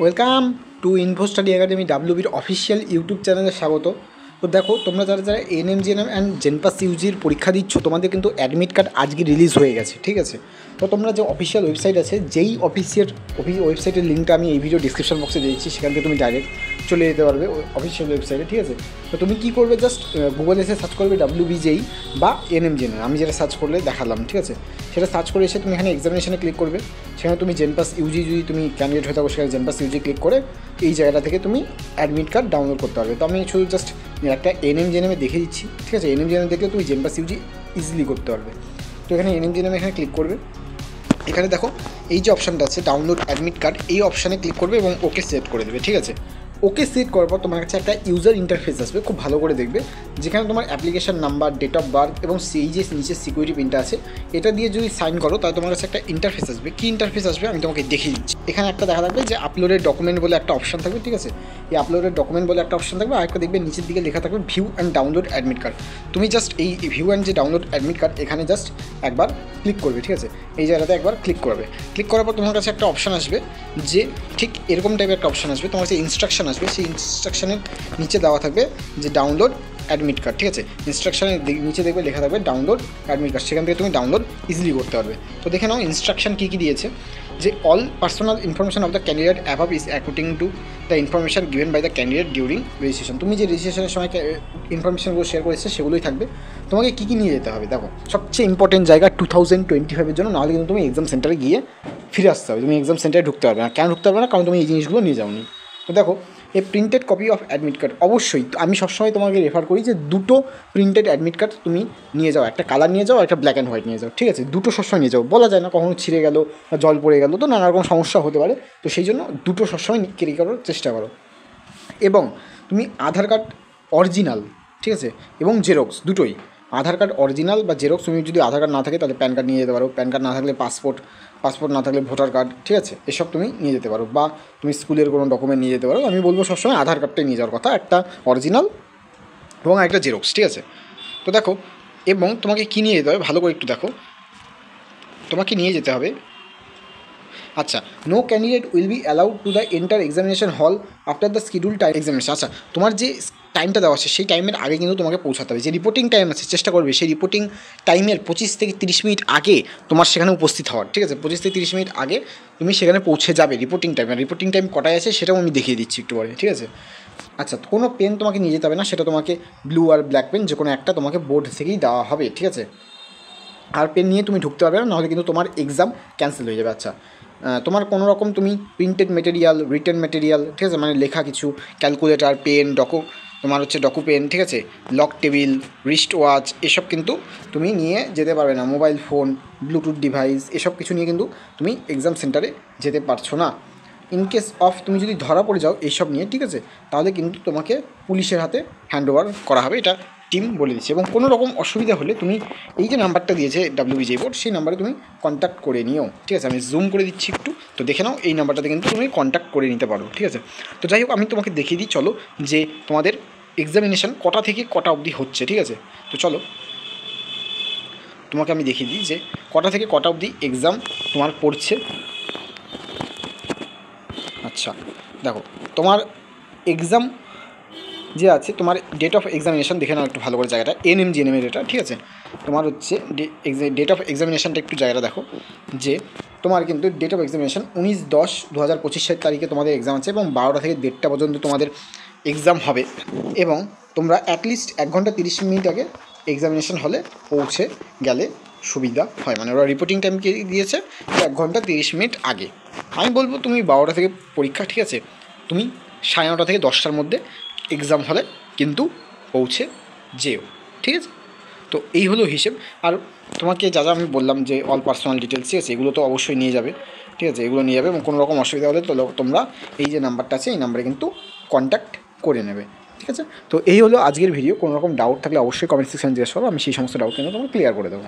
Welcome to info study academy ডাব্লিউবির official YouTube চ্যানেলে স্বাগত। তো দেখো, তোমরা যারা যারা এএনএম জিএনএম অ্যান্ড জেনপাস ইউজির পরীক্ষা দিচ্ছ, তোমাদের কিন্তু অ্যাডমিট কার্ড আজকে রিলিজ হয়ে গেছে, ঠিক আছে। তো তোমরা যে অফিসিয়াল ওয়েবসাইট আছে, যেই ওয়েবসাইটের লিঙ্কটা আমি এই ভিডিও ডিসক্রিপশন বক্সে দিয়েছি, সেখান থেকে তুমি ডাইরেক্ট চলে যেতে পারবে অফিসিয়াল ওয়েবসাইটে, ঠিক আছে। তো তুমি কী করবে, জাস্ট গুগলে এসে সার্চ করবে ডাব্লিউবিজেই বা এএনএম জিএনএম, আমি যেটা সার্চ করলে দেখালাম, ঠিক আছে। সেটা সার্চ করে এসে তুমি এখানে এক্সামিনেশনে ক্লিক করবে। সেখানে তুমি জেনপাস ইউজি যদি তুমি ক্যান্ডিডেট হয়ে থাকো, সেখানে জেনপাস ইউজি ক্লিক করে এই জায়গাটা থেকে তুমি অ্যাডমিট কার্ড ডাউনলোড করতে পারবে। তো আমি শুধু জাস্ট একটা এএনএম জিএনএমে দেখে দিচ্ছি, ঠিক আছে। এএনএম জিএনএম দেখলে তুমি জেনপাস ইউজি ইজিলি করতে পারবে। তো এখানে এএনএম জিএনএম এখানে ক্লিক করবে। এখানে দেখো এই যে অপশানটা আছে ডাউনলোড অ্যাডমিট কার্ড, এই অপশানে ক্লিক করবে এবং ওকে সেট করে দেবে, ঠিক আছে। ওকে সেট করার পর তোমার কাছে একটা ইউজার ইন্টারফেস আসবে, খুব ভালো করে দেখবে, যেখানে তোমার application number, date of birth এবং সেই যে নিচের সিকিউরিটি পিনটা আছে, এটা দিয়ে যদি সাইন করো তাহলে তোমার কাছে একটা ইন্টারফেস আসবে। কী ইন্টারফেস আসবে আমি তোমাকে দেখিয়ে দিচ্ছি। এখানে একটা দেখা থাকবে যে আপলোডেড ডকুমেন্ট বলে একটা অপশান থাকবে, ঠিক আছে। এই আপলোডেড ডকুমেন্ট বলে একটা অপশান থাকবে, আর একটা দেখবে নিচের দিকে লেখা থাকবে view and download admit card. তুমি জাস্ট এই ভিউ অ্যান্ড যে ডাউনলোড অ্যাডমিট কার্ড, এখানে জাস্ট একবার ক্লিক করবে, ঠিক আছে। এই জায়গাতে একবার ক্লিক করবে। ক্লিক করার পর তোমার কাছে একটা অপশান আসবে, যে ঠিক এরকম টাইপের একটা অপশান আসবে। তোমার কাছে ইনস্ট্রাকশন আসবে, সেই ইনস্ট্রাকশনের নিচে দেওয়া থাকবে যে ডাউনলোড অ্যাডমিট কার্ড, ঠিক আছে। ইনস্ট্রাকশনের নিচে দেখবে লেখা থাকবে ডাউনলোড অ্যাডমিট কার্ড, সেখান থেকে তুমি ডাউনলোড ইজিলি করতে পারবে। তো দেখে নাও ইনস্ট্রাকশন কী কী দিয়েছে, যে all personal information of the candidate above is according to the information given by the candidate during registration. তুমি যে রেজিস্ট্রেশনের সময় ইনফরমেশনগুলো শেয়ার করেছে সেগুলোই থাকবে। তোমাকে কী কী নিয়ে যেতে হবে দেখো, সবচেয়ে ইম্পর্টেন্ট জায়গা 2025-এর জন্য, নাহলে কিন্তু তুমি এক্সাম সেন্টারে গিয়ে ফিরে আসতে হবে। তুমি এক্সাম সেন্টারে ঢুকতে পারবে না। কেন ঢুকতে পারবে না? কারণ তুমি এই জিনিসগুলো নিয়ে যাওনি। তো দেখো, এই printed copy of admit card, অবশ্যই আমি সবসময় তোমাকে রেফার করি যে দুটো প্রিন্টেড অ্যাডমিট কার্ড তুমি নিয়ে যাও, একটা কালার নিয়ে যাও, একটা ব্ল্যাক অ্যান্ড হোয়াইট নিয়ে যাও, ঠিক আছে। দুটো সবসময় নিয়ে যাও, বলা যায় না কখনো ছিঁড়ে গেল বা জল পড়ে গেল, তো নানা রকম সমস্যা হতে পারে। তো সেই জন্য দুটো সবসময় ক্যারি করার চেষ্টা করো। এবং তুমি আধার কার্ড অরিজিনাল, ঠিক আছে, এবং জেরক্স দুটোই, আধার কার্ড অরিজিনাল বা জেরক্স। তুমি যদি আধার কার্ড না থাকে তাহলে প্যান কার্ড নিয়ে যেতে পারো, প্যান কার্ড না থাকলে পাসপোর্ট না থাকলে ভোটার কার্ড, ঠিক আছে, এসব তুমি নিয়ে যেতে পারো। বা তুমি স্কুলের কোনো ডকুমেন্ট নিয়ে যেতে পারো। আমি বলবো সবসময় আধার কার্ডটাই নিয়ে যাওয়ার কথা, একটা অরিজিনাল এবং একটা জেরক্স, ঠিক আছে। তো দেখো, এবং তোমাকে কী নিয়ে যেতে হবে ভালো করে একটু দেখো। তোমাকে নিয়ে যেতে হবে, আচ্ছা, no candidate will be allowed to the enter examination hall after the schedule time examination. আচ্ছা, তোমার যে টাইমটা দেওয়া আছে সেই টাইমের আগে কিন্তু তোমাকে পৌঁছাতে হবে। যে রিপোর্টিং টাইম আছে, চেষ্টা করবে সেই রিপোর্টিং টাইমের 25 থেকে 30 মিনিট আগে তোমার সেখানে উপস্থিত হওয়ার, ঠিক আছে। 25 থেকে 30 মিনিট আগে তুমি সেখানে পৌঁছে যাবে রিপোর্টিং টাইম। রিপোর্টিং টাইম কটায় আছে সেটাও আমি দেখিয়ে দিচ্ছি একটু পরে, ঠিক আছে। আচ্ছা, কোনো পেন তোমাকে নিয়ে যেতে হবে না, সেটা তোমাকে ব্লু আর ব্ল্যাক পেন যে কোনো একটা তোমাকে বোর্ড থেকেই দেওয়া হবে, ঠিক আছে। আর পেন নিয়ে তুমি ঢুকতে পারবে না, নাহলে কিন্তু তোমার এক্সাম ক্যান্সেল হয়ে যাবে। আচ্ছা, তোমার কোনো রকম তুমি প্রিন্টেড মেটেরিয়াল, রিটেন মেটেরিয়াল, ঠিক আছে, মানে লেখা কিছু, ক্যালকুলেটার, পেন, তোমার হচ্ছে ডকু পেন, ঠিক আছে, লক টেবিল, রিস্ট ওয়াচ, এসব কিন্তু তুমি নিয়ে যেতে পারবে না। মোবাইল ফোন, ব্লুটুথ ডিভাইস, এসব কিছু নিয়ে কিন্তু তুমি এক্সাম সেন্টারে যেতে পারছো না। ইন কেস অফ তুমি যদি ধরা পড়ে যাও এইসব নিয়ে, ঠিক আছে, তাহলে কিন্তু তোমাকে পুলিশের হাতে হ্যান্ড ওভার করা হবে, এটা টিম বলে দিচ্ছে। এবং কোনো রকম অসুবিধা হলে তুমি এই যে নাম্বারটা দিয়েছে ডাব্লিউবিজে বোর্ড, সেই নাম্বারে তুমি কন্ট্যাক্ট করে নিও, ঠিক আছে। আমি জুম করে দিচ্ছি একটু, তো দেখে নাও এই নাম্বারটাতে কিন্তু তুমি কন্ট্যাক্ট করে নিতে পারো, ঠিক আছে। তো যাই হোক, আমি তোমাকে দেখিয়ে দিই চলো যে তোমাদের এক্সামিনেশান কটা থেকে কটা অবধি হচ্ছে, ঠিক আছে। তো চলো তোমাকে আমি দেখিয়ে দিই যে কটা থেকে কটা অবধি এক্সাম তোমার পড়ছে। আচ্ছা, দেখো, তোমার এক্সাম যে আছে, তোমার ডেট অফ এক্সামিনেশান দেখে নাও একটু ভালো করে জায়গাটা, এএনএম জিএনএমের এটা, ঠিক আছে। তোমার হচ্ছে ডেট অফ এক্সামিনেশানটা একটু জায়গাটা দেখো, যে তোমার কিন্তু ডেট অফ এক্সামিনেশান 19/10/2025 তারিখে তোমাদের এক্সাম আছে, এবং 12টা থেকে 1:30 পর্যন্ত তোমাদের এক্সাম হবে। এবং তোমরা অ্যাটলিস্ট 1 ঘন্টা 30 মিনিট আগে এক্সামিনেশান হলে পৌঁছে গেলে সুবিধা হয়। মানে ওরা রিপোর্টিং টাইম দিয়েছে 1 ঘন্টা 30 মিনিট আগে। আমি বলবো তুমি 12টা থেকে পরীক্ষা, ঠিক আছে, তুমি 9:30 থেকে 10টার মধ্যে এক্সাম হলে কিন্তু পৌঁছে যেও, ঠিক আছে। তো এই হলো হিসেব। আর তোমাকে যা যা আমি বললাম যে অল পার্সোনাল ডিটেলস, ঠিক আছে, এগুলো তো অবশ্যই নিয়ে যাবে, ঠিক আছে, এগুলো নিয়ে যাবে। এবং কোনো রকম অসুবিধা হলে তো তোমরা এই যে নাম্বারটা আছে এই নাম্বারে কিন্তু কন্ট্যাক্ট করে নেবে, ঠিক আছে। তো এই হলো আজকের ভিডিও। কোনো রকম ডাউট থাকলে অবশ্যই কমেন্ট সেকশনে জিজ্ঞেস করো, আমি সেই সমস্ত ডাউট কিন্তু তোমাকে ক্লিয়ার করে দেবো।